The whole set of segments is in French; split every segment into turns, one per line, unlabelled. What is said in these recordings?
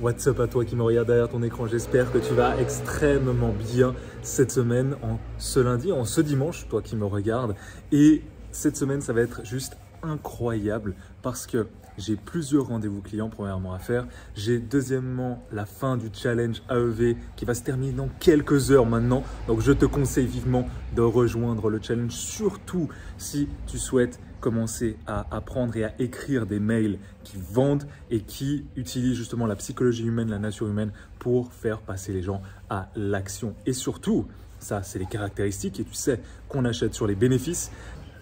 What's up à toi qui me regarde derrière ton écran, j'espère que tu vas extrêmement bien cette semaine, en ce lundi, en ce dimanche, toi qui me regardes. Et cette semaine, ça va être juste incroyable parce que j'ai plusieurs rendez-vous clients premièrement à faire. J'ai deuxièmement la fin du challenge AEV qui va se terminer dans quelques heures maintenant. Donc je te conseille vivement de rejoindre le challenge, surtout si tu souhaites commencer à apprendre et à écrire des mails qui vendent et qui utilisent justement la psychologie humaine, la nature humaine pour faire passer les gens à l'action. Et surtout, ça c'est les caractéristiques et tu sais qu'on achète sur les bénéfices.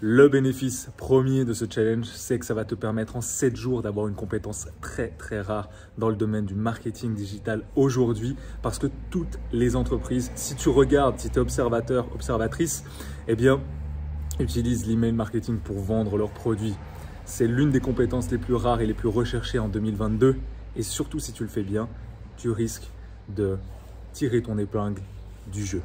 Le bénéfice premier de ce challenge, c'est que ça va te permettre en 7 jours d'avoir une compétence très rare dans le domaine du marketing digital aujourd'hui, parce que toutes les entreprises, si tu regardes, si tu es observateur, observatrice, eh bien, utilisent l'email marketing pour vendre leurs produits. C'est l'une des compétences les plus rares et les plus recherchées en 2022. Et surtout, si tu le fais bien, tu risques de tirer ton épingle du jeu.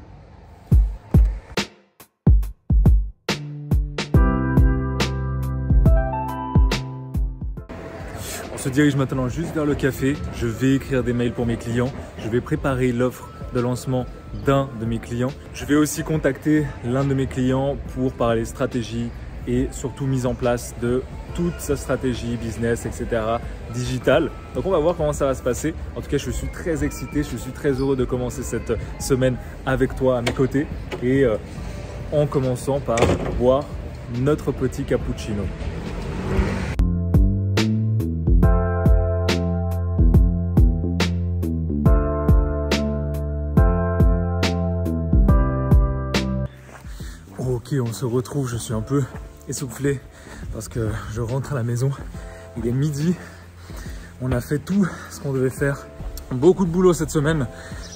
On se dirige maintenant juste vers le café. Je vais écrire des mails pour mes clients. Je vais préparer l'offre de lancement d'un de mes clients. Je vais aussi contacter l'un de mes clients pour parler stratégie et surtout mise en place de toute sa stratégie business, etc. digitale. Donc on va voir comment ça va se passer. En tout cas, je suis très excité, je suis très heureux de commencer cette semaine avec toi à mes côtés et en commençant par boire notre petit cappuccino. Ok, on se retrouve, je suis un peu essoufflé parce que je rentre à la maison, il est midi, on a fait tout ce qu'on devait faire, beaucoup de boulot cette semaine.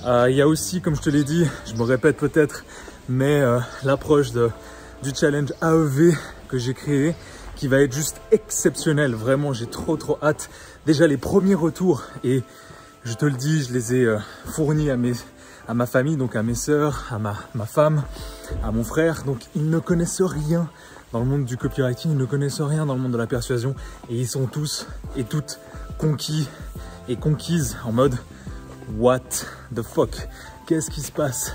Il y a aussi, comme je te l'ai dit, je me répète peut-être, mais l'approche du challenge AEV que j'ai créé qui va être juste exceptionnel, vraiment j'ai trop hâte. Déjà les premiers retours, et je te le dis, je les ai fournis à ma famille, donc à mes sœurs, à ma femme, à mon frère. Donc ils ne connaissent rien dans le monde du copywriting, ils ne connaissent rien dans le monde de la persuasion et ils sont tous et toutes conquis et conquises en mode what the fuck, qu'est-ce qui se passe?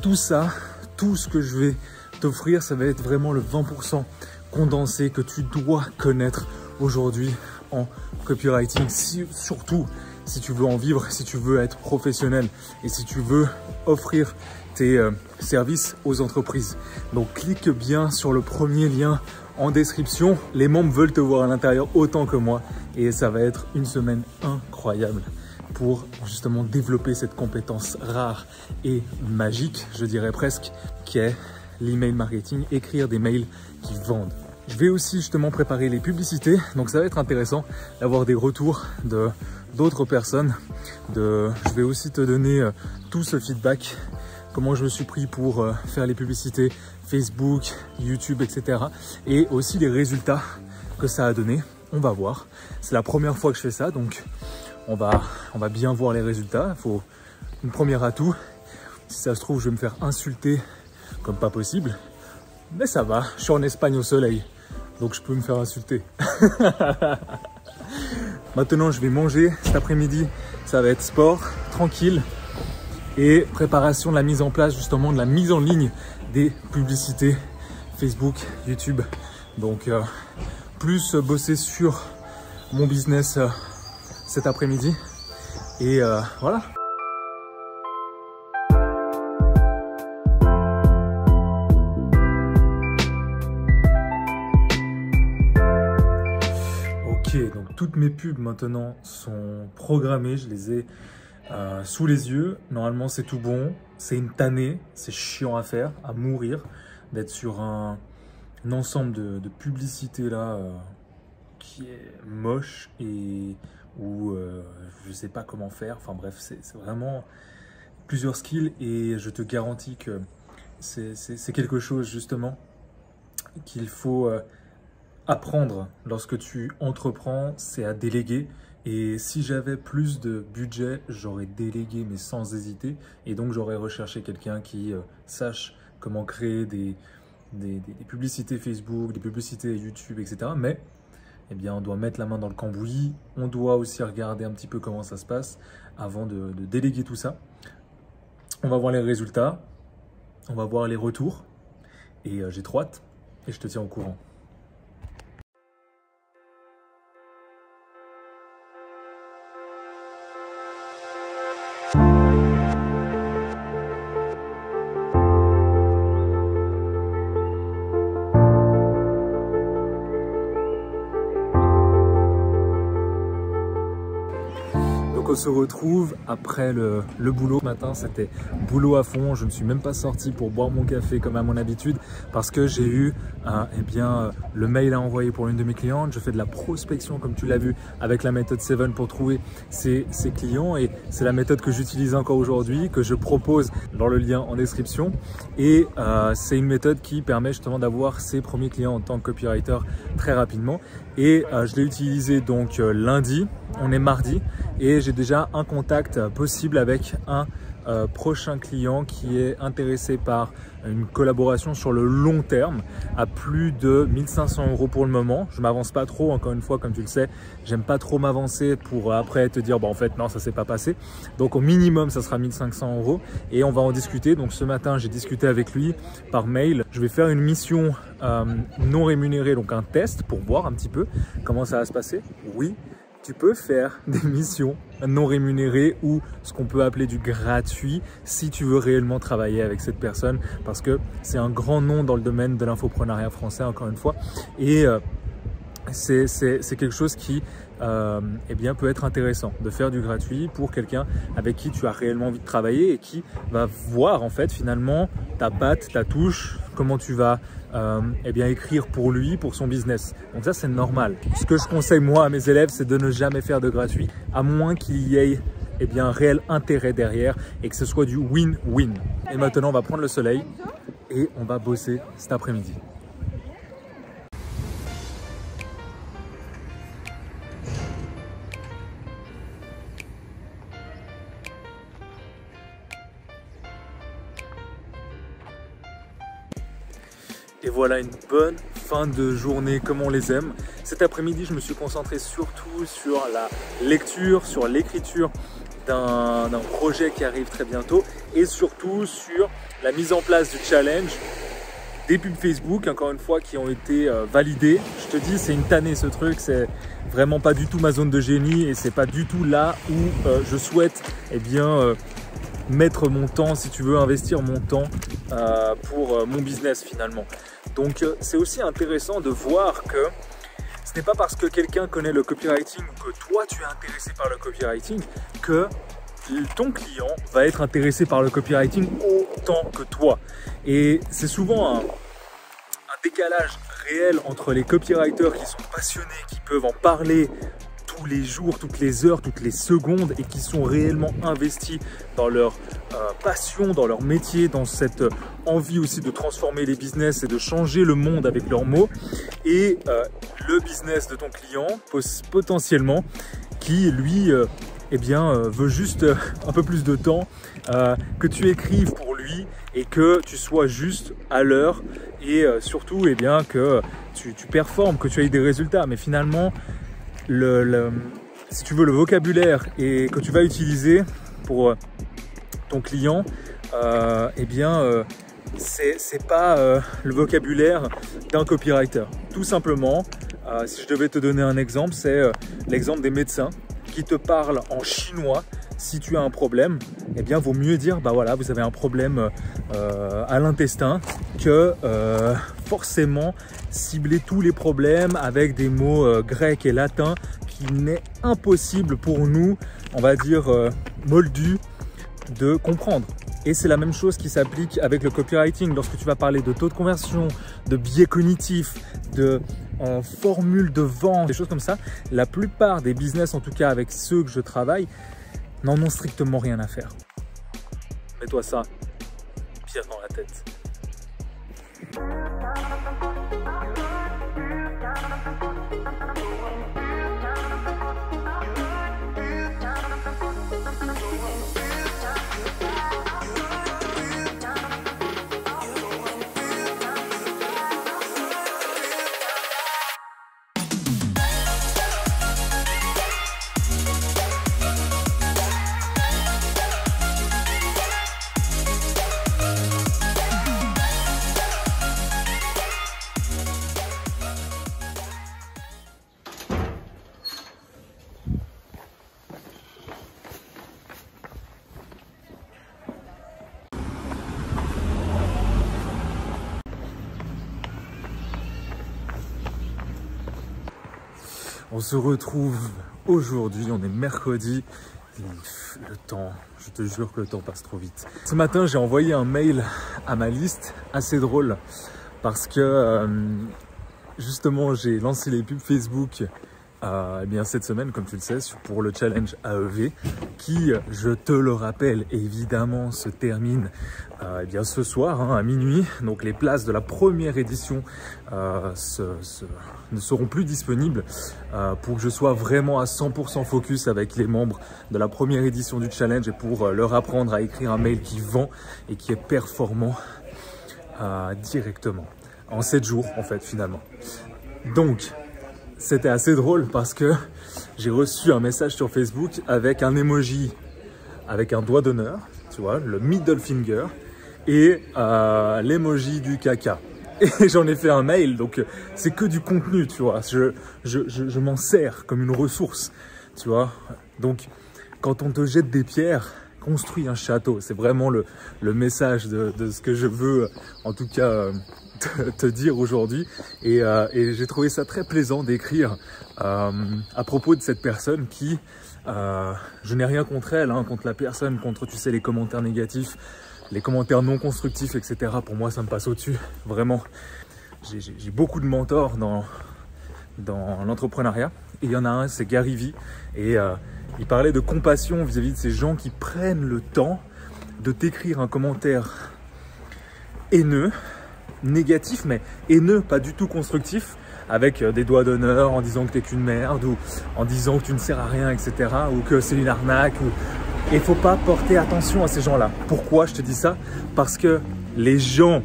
Tout ça, tout ce que je vais t'offrir, ça va être vraiment le 20% condensé que tu dois connaître aujourd'hui en copywriting, surtout si tu veux en vivre, si tu veux être professionnel et si tu veux offrir tes services aux entreprises. Donc clique bien sur le premier lien en description. Les membres veulent te voir à l'intérieur autant que moi et ça va être une semaine incroyable pour justement développer cette compétence rare et magique, je dirais presque, qui est l'email marketing, écrire des mails qui vendent. Je vais aussi justement préparer les publicités, donc ça va être intéressant d'avoir des retours d'autres personnes. Je vais aussi te donner tout ce feedback, comment je me suis pris pour faire les publicités Facebook, YouTube, etc. Et aussi les résultats que ça a donné. On va voir. C'est la première fois que je fais ça, donc on va bien voir les résultats. Il faut une première atout. Si ça se trouve, je vais me faire insulter comme pas possible. Mais ça va, je suis en Espagne au soleil, donc je peux me faire insulter. Maintenant, je vais manger cet après-midi. Ça va être sport, tranquille et préparation de la mise en place, justement, de la mise en ligne des publicités Facebook, YouTube. Donc, plus bosser sur mon business cet après-midi. Et voilà. Donc toutes mes pubs maintenant sont programmées, je les ai sous les yeux. Normalement c'est tout bon, c'est une tannée, c'est chiant à faire, à mourir, d'être sur un ensemble de publicités là qui est moche et où je sais pas comment faire. Enfin bref, c'est vraiment plusieurs skills et je te garantis que c'est quelque chose justement qu'il faut apprendre lorsque tu entreprends, c'est à déléguer. Et si j'avais plus de budget, j'aurais délégué mais sans hésiter. Et donc j'aurais recherché quelqu'un qui sache comment créer des publicités Facebook, des publicités YouTube, etc. Mais eh bien, on doit mettre la main dans le cambouis. On doit aussi regarder un petit peu comment ça se passe avant de déléguer tout ça. On va voir les résultats, on va voir les retours et j'ai trop hâte et je te tiens au courant. Donc on se retrouve après le boulot. Ce matin, c'était boulot à fond. Je ne suis même pas sorti pour boire mon café comme à mon habitude parce que j'ai eu le mail à envoyer pour l'une de mes clientes. Je fais de la prospection, comme tu l'as vu, avec la méthode 7 pour trouver ses clients. Et c'est la méthode que j'utilise encore aujourd'hui, que je propose dans le lien en description. Et c'est une méthode qui permet justement d'avoir ses premiers clients en tant que copywriter très rapidement. Et je l'ai utilisé donc lundi. On est mardi et j'ai déjà un contact possible avec un prochain client qui est intéressé par une collaboration sur le long terme à plus de 1500 € pour le moment. Je m'avance pas trop, encore une fois, comme tu le sais, j'aime pas trop m'avancer pour après te dire en fait non, ça s'est pas passé. Donc au minimum ça sera 1500 € et on va en discuter. Donc ce matin j'ai discuté avec lui par mail. Je vais faire une mission non rémunérée, donc un test pour voir un petit peu comment ça va se passer. Oui, tu peux faire des missions non rémunérées ou ce qu'on peut appeler du gratuit si tu veux réellement travailler avec cette personne parce que c'est un grand nom dans le domaine de l'infoprenariat français, encore une fois. Et c'est quelque chose qui peut être intéressant de faire du gratuit pour quelqu'un avec qui tu as réellement envie de travailler et qui va voir en fait finalement ta patte, ta touche, comment tu vas écrire pour lui, pour son business. Donc ça c'est normal. Ce que je conseille moi à mes élèves, c'est de ne jamais faire de gratuit à moins qu'il y ait un réel intérêt derrière et que ce soit du win-win. Et maintenant on va prendre le soleil et on va bosser cet après-midi. Et voilà une bonne fin de journée comme on les aime. Cet après-midi, je me suis concentré surtout sur la lecture, sur l'écriture d'un projet qui arrive très bientôt et surtout sur la mise en place du challenge des pubs Facebook, encore une fois, qui ont été validées. Je te dis, c'est une tannée ce truc, c'est vraiment pas du tout ma zone de génie et c'est pas du tout là où je souhaite mettre mon temps, si tu veux, investir mon temps pour mon business finalement. Donc c'est aussi intéressant de voir que ce n'est pas parce que quelqu'un connaît le copywriting ou que toi tu es intéressé par le copywriting que ton client va être intéressé par le copywriting autant que toi. Et c'est souvent un décalage réel entre les copywriters qui sont passionnés, qui peuvent en parler tous les jours, toutes les heures, toutes les secondes et qui sont réellement investis dans leur passion, dans leur métier, dans cette envie aussi de transformer les business et de changer le monde avec leurs mots, et le business de ton client potentiellement qui lui veut juste un peu plus de temps, que tu écrives pour lui et que tu sois juste à l'heure et surtout que tu performes, que tu aies des résultats. Mais finalement si tu veux, le vocabulaire et que tu vas utiliser pour ton client, c'est pas le vocabulaire d'un copywriter. Tout simplement, si je devais te donner un exemple, c'est l'exemple des médecins qui te parlent en chinois. Si tu as un problème, vaut mieux dire voilà, vous avez un problème à l'intestin que forcément cibler tous les problèmes avec des mots grecs et latins qui n'est impossible pour nous, on va dire moldus, de comprendre. Et c'est la même chose qui s'applique avec le copywriting. Lorsque tu vas parler de taux de conversion, de biais cognitifs, de formules de vente, des choses comme ça, la plupart des business, en tout cas avec ceux que je travaille, n'en ont strictement rien à faire. Mets-toi ça bien dans la tête. On se retrouve aujourd'hui, on est mercredi. Le temps, je te jure que le temps passe trop vite. Ce matin, j'ai envoyé un mail à ma liste, assez drôle, parce que justement, j'ai lancé les pubs Facebook eh bien cette semaine, comme tu le sais, pour le challenge AEV, qui, je te le rappelle, évidemment, se termine eh bien ce soir hein, à minuit. Donc les places de la première édition ne seront plus disponibles pour que je sois vraiment à 100% focus avec les membres de la première édition du challenge et pour leur apprendre à écrire un mail qui vend et qui est performant directement, en 7 jours en fait finalement. Donc c'était assez drôle parce que j'ai reçu un message sur Facebook avec un emoji, avec un doigt d'honneur, tu vois, le middle finger, et l'emoji du caca. Et j'en ai fait un mail, donc c'est que du contenu, tu vois. Je m'en sers comme une ressource, tu vois. Donc, quand on te jette des pierres, construis un château. C'est vraiment le message de ce que je veux, en tout cas, te dire aujourd'hui. Et j'ai trouvé ça très plaisant d'écrire à propos de cette personne qui, je n'ai rien contre elle, hein, contre la personne, contre, tu sais, les commentaires négatifs, les commentaires non constructifs, etc. Pour moi, ça me passe au-dessus, vraiment. J'ai beaucoup de mentors dans l'entrepreneuriat. Et il y en a un, c'est Gary Vee. Et il parlait de compassion vis-à-vis de ces gens qui prennent le temps de t'écrire un commentaire haineux, négatif, mais haineux, pas du tout constructif, avec des doigts d'honneur en disant que t'es qu'une merde, ou en disant que tu ne sers à rien, etc. Ou que c'est une arnaque. Et il ne faut pas porter attention à ces gens-là. Pourquoi je te dis ça? Parce que les gens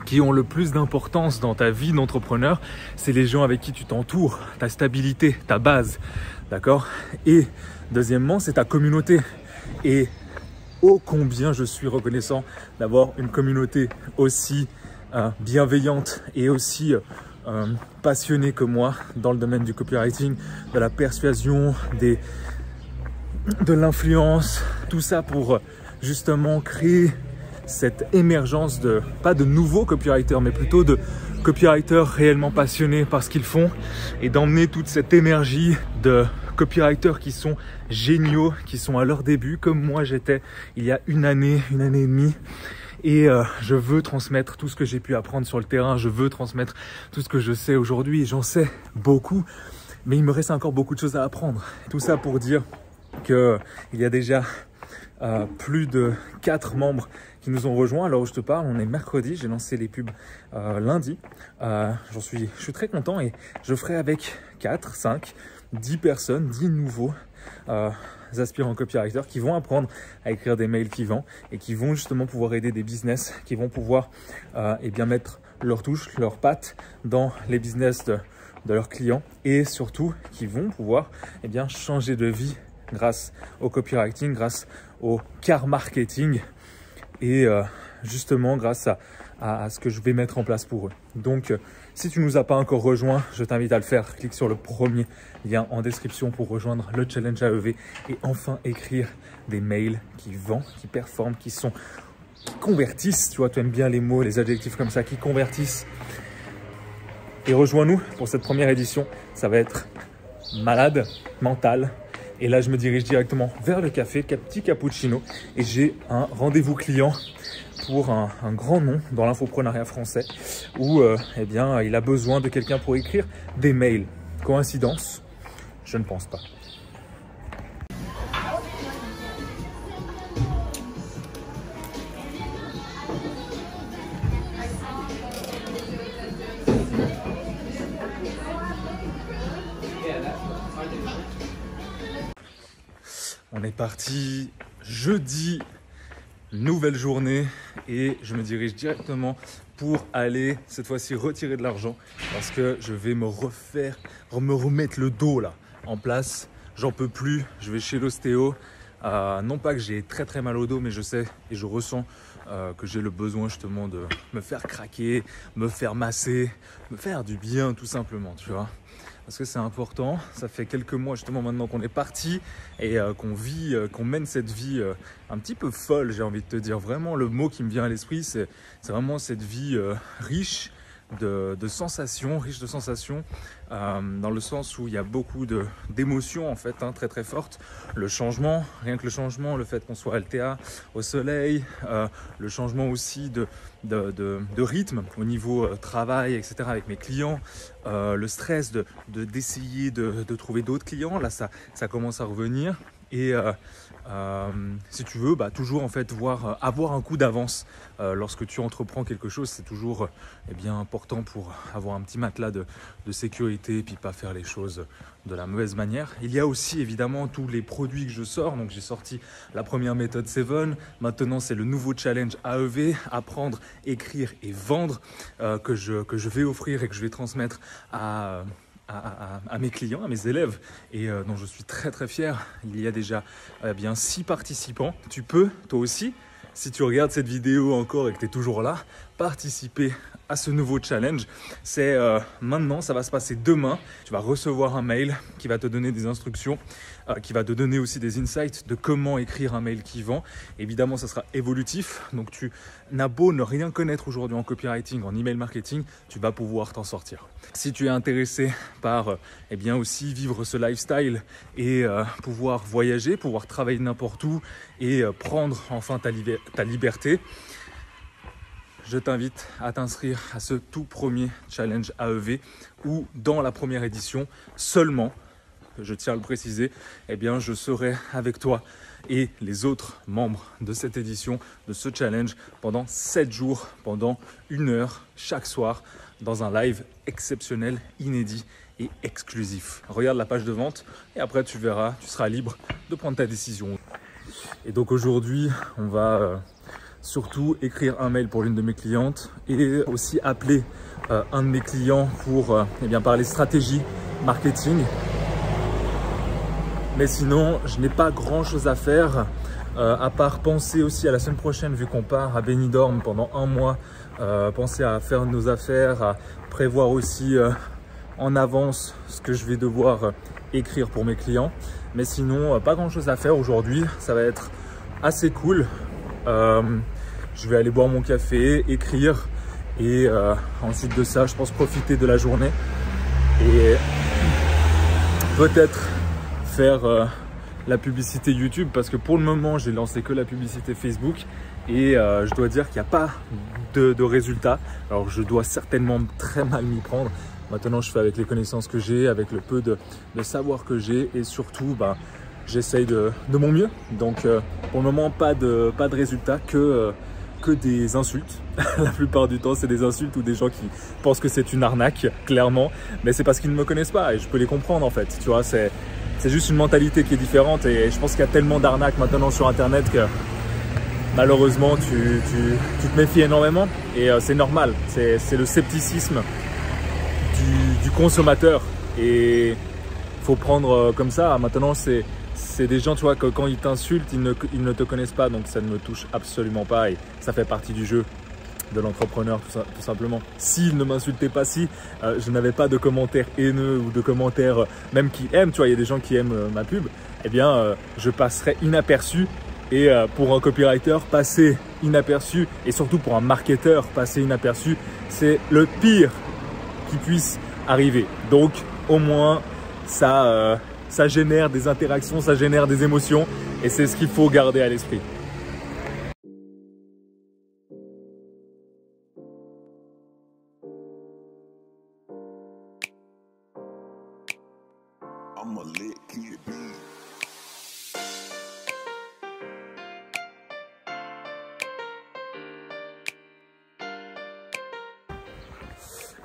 qui ont le plus d'importance dans ta vie d'entrepreneur, c'est les gens avec qui tu t'entoures, ta stabilité, ta base, d'accord? Et deuxièmement, c'est ta communauté. Et ô combien je suis reconnaissant d'avoir une communauté aussi bienveillante et aussi passionnée que moi dans le domaine du copywriting, de la persuasion, de l'influence, tout ça pour justement créer cette émergence de, pas de nouveaux copywriters, mais plutôt de copywriters réellement passionnés par ce qu'ils font et d'emmener toute cette énergie de copywriters qui sont géniaux, qui sont à leur début, comme moi j'étais il y a une année et demie. Et je veux transmettre tout ce que j'ai pu apprendre sur le terrain, je veux transmettre tout ce que je sais aujourd'hui, et j'en sais beaucoup, mais il me reste encore beaucoup de choses à apprendre. Tout ça pour dire qu'il y a déjà plus de 4 membres qui nous ont rejoints. Alors où je te parle, on est mercredi, j'ai lancé les pubs lundi. Je suis très content et je ferai avec 4, 5, 10 personnes, 10 nouveaux aspirants copywriters qui vont apprendre à écrire des mails qui vendent et qui vont justement pouvoir aider des business, qui vont pouvoir eh bien mettre leur touche, leurs pattes dans les business de leurs clients et surtout qui vont pouvoir eh bien changer de vie grâce au copywriting, grâce au car marketing et justement grâce à ce que je vais mettre en place pour eux. Donc si tu ne nous as pas encore rejoint, je t'invite à le faire. Clique sur le premier lien en description pour rejoindre le challenge AEV et enfin écrire des mails qui vendent, qui performent, qui convertissent. Tu vois, tu aimes bien les mots, les adjectifs comme ça, qui convertissent. Et rejoins-nous pour cette première édition. Ça va être malade, mental. Et là, je me dirige directement vers le café, petit cappuccino. Et j'ai un rendez-vous client pour un grand nom dans l'infoprenariat français où eh bien, il a besoin de quelqu'un pour écrire des mails. Coïncidence? Je ne pense pas. On est parti jeudi, nouvelle journée et je me dirige directement pour aller cette fois-ci retirer de l'argent parce que je vais me remettre le dos là en place. J'en peux plus, je vais chez l'ostéo. Non pas que j'ai très mal au dos, mais je sais et je ressens que j'ai le besoin justement de me faire craquer, me faire masser, me faire du bien tout simplement, tu vois. Parce que c'est important, ça fait quelques mois justement maintenant qu'on est parti et qu'on mène cette vie un petit peu folle, j'ai envie de te dire. Vraiment le mot qui me vient à l'esprit, c'est vraiment cette vie riche, de sensations, riche de sensations, dans le sens où il y a beaucoup d'émotions en fait, hein, très très fortes. Le changement, rien que le changement, le fait qu'on soit à LTA, au soleil, le changement aussi de rythme au niveau travail, etc. avec mes clients, le stress d'essayer de trouver d'autres clients, là ça commence à revenir. Et si tu veux, toujours en fait avoir un coup d'avance lorsque tu entreprends quelque chose, c'est toujours bien important pour avoir un petit matelas de sécurité et puis pas faire les choses de la mauvaise manière. Il y a aussi évidemment tous les produits que je sors. Donc j'ai sorti la première méthode 7. Maintenant c'est le nouveau challenge AEV, apprendre, écrire et vendre, que je vais offrir et que je vais transmettre à mes clients, à mes élèves, et dont je suis très très fier. Il y a déjà 6 participants. Tu peux toi aussi, si tu regardes cette vidéo encore et que tu es toujours là, participer à ce nouveau challenge. C'est maintenant, ça va se passer demain. Tu vas recevoir un mail qui va te donner des instructions, qui va te donner aussi des insights de comment écrire un mail qui vend. Évidemment, ça sera évolutif. Donc tu n'as beau ne rien connaître aujourd'hui en copywriting, en email marketing, tu vas pouvoir t'en sortir. Si tu es intéressé par aussi vivre ce lifestyle et pouvoir voyager, pouvoir travailler n'importe où et prendre enfin ta liberté, je t'invite à t'inscrire à ce tout premier challenge AEV où dans la première édition seulement, je tiens à le préciser, je serai avec toi et les autres membres de cette édition, de ce challenge, pendant 7 jours, pendant 1 heure chaque soir, dans un live exceptionnel, inédit et exclusif. Regarde la page de vente et après tu verras, tu seras libre de prendre ta décision. Et donc aujourd'hui, on va surtout écrire un mail pour l'une de mes clientes et aussi appeler un de mes clients pour parler stratégie marketing. Mais sinon, je n'ai pas grand chose à faire à part penser aussi à la semaine prochaine, vu qu'on part à Benidorm pendant 1 mois, penser à faire nos affaires, à prévoir aussi en avance ce que je vais devoir écrire pour mes clients. Mais sinon, pas grand chose à faire aujourd'hui, ça va être assez cool. Je vais aller boire mon café, écrire et ensuite de ça, je pense profiter de la journée et peut-être faire la publicité YouTube, parce que pour le moment, j'ai lancé que la publicité Facebook et je dois dire qu'il n'y a pas de résultats. Alors, je dois certainement très mal m'y prendre. Maintenant, je fais avec les connaissances que j'ai, avec le peu de savoir que j'ai et surtout, j'essaye de mon mieux. Donc, pour le moment, pas de résultats, que des insultes. La plupart du temps, c'est des insultes ou des gens qui pensent que c'est une arnaque, clairement. Mais c'est parce qu'ils ne me connaissent pas et je peux les comprendre en fait. Tu vois, c'est juste une mentalité qui est différente et je pense qu'il y a tellement d'arnaques maintenant sur Internet que malheureusement, tu te méfies énormément et c'est normal. C'est le scepticisme du consommateur et il faut prendre comme ça. Maintenant, c'est des gens, tu vois, que quand ils t'insultent, ils ne te connaissent pas, donc ça ne me touche absolument pas et ça fait partie du jeu de l'entrepreneur tout simplement. S'ils ne m'insultaient pas, si je n'avais pas de commentaires haineux ou de commentaires même qui aiment, tu vois, il y a des gens qui aiment ma pub, je passerais inaperçu et pour un copywriter, passer inaperçu et surtout pour un marketeur, passer inaperçu, c'est le pire qui puisse arriver. Donc au moins ça génère des interactions, ça génère des émotions et c'est ce qu'il faut garder à l'esprit.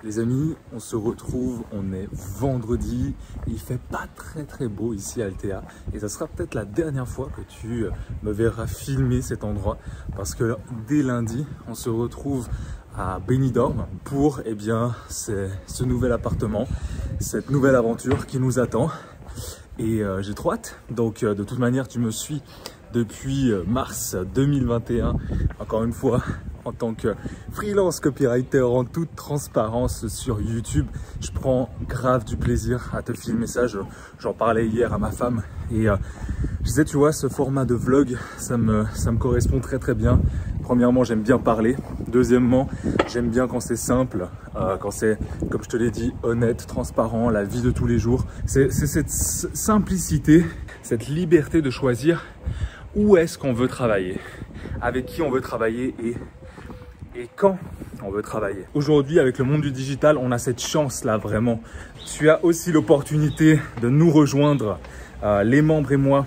Les amis, on se retrouve, on est vendredi, il fait pas très beau ici à LTA et ça sera peut-être la dernière fois que tu me verras filmer cet endroit parce que dès lundi, on se retrouve à Benidorm pour ce nouvel appartement, cette nouvelle aventure qui nous attend et j'ai trop hâte. Donc de toute manière, tu me suis depuis mars 2021, encore une fois, en tant que freelance copywriter en toute transparence sur YouTube. Je prends grave du plaisir à te filmer ça. J'en parlais hier à ma femme et je disais, tu vois, ce format de vlog, ça me correspond très bien. Premièrement, j'aime bien parler, Deuxièmement, j'aime bien quand c'est simple, quand c'est, comme je te l'ai dit, honnête, transparent, la vie de tous les jours. C'est cette simplicité, cette liberté de choisir où est-ce qu'on veut travailler, avec qui on veut travailler et quand on veut travailler. Aujourd'hui, avec le monde du digital, on a cette chance-là vraiment. Tu as aussi l'opportunité de nous rejoindre, les membres et moi,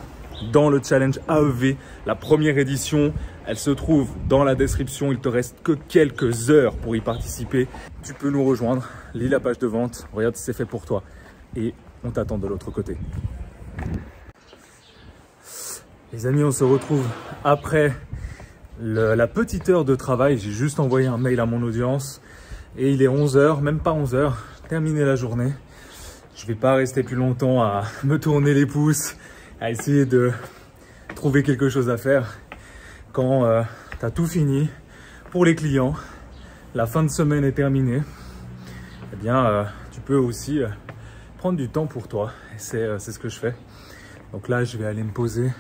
dans le challenge AEV, la première édition. Elle se trouve dans la description. Il te reste que quelques heures pour y participer. Tu peux nous rejoindre, lis la page de vente, regarde si c'est fait pour toi et on t'attend de l'autre côté. Les amis, on se retrouve après la petite heure de travail. J'ai juste envoyé un mail à mon audience et il est 11 h, même pas 11 h, terminé la journée. Je vais pas rester plus longtemps à me tourner les pouces, à essayer de trouver quelque chose à faire. Quand tu as tout fini pour les clients, la fin de semaine est terminée, eh bien, tu peux aussi prendre du temps pour toi. Et c'est ce que je fais. Donc là, je vais aller me poser,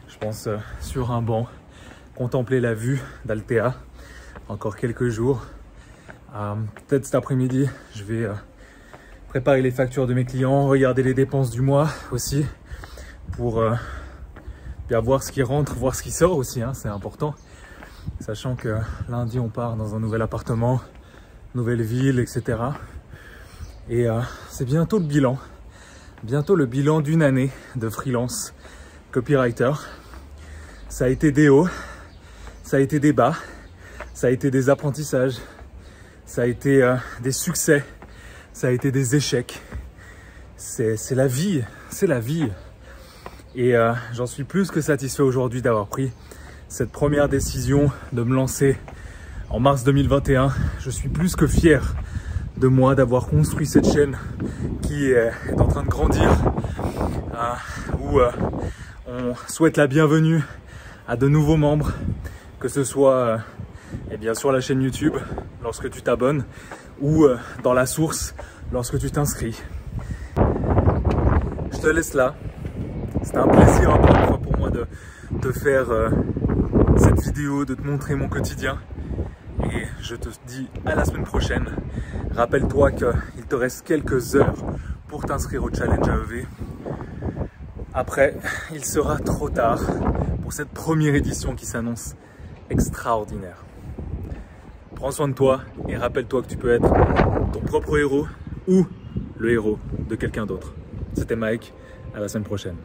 je pense, sur un banc, contempler la vue d'Altea. Encore quelques jours. Peut-être cet après-midi, je vais préparer les factures de mes clients, regarder les dépenses du mois aussi, pour bien voir ce qui rentre, voir ce qui sort aussi, hein, c'est important. Sachant que lundi, on part dans un nouvel appartement, nouvelle ville, etc. Et c'est bientôt le bilan d'une année de freelance copywriter. Ça a été des hauts, ça a été des bas, ça a été des apprentissages, ça a été des succès, ça a été des échecs. C'est la vie, c'est la vie. Et j'en suis plus que satisfait aujourd'hui d'avoir pris cette première décision de me lancer en mars 2021. Je suis plus que fier de moi d'avoir construit cette chaîne qui est en train de grandir, où on souhaite la bienvenue à de nouveaux membres, que ce soit eh bien, sur la chaîne YouTube lorsque tu t'abonnes ou dans la source lorsque tu t'inscris. Je te laisse là. C'était un plaisir encore une fois pour moi de te faire cette vidéo, de te montrer mon quotidien. Et je te dis à la semaine prochaine. Rappelle-toi qu'il te reste quelques heures pour t'inscrire au challenge AEV. Après, il sera trop tard pour cette première édition qui s'annonce extraordinaire. Prends soin de toi et rappelle-toi que tu peux être ton propre héros ou le héros de quelqu'un d'autre. C'était Mike, à la semaine prochaine.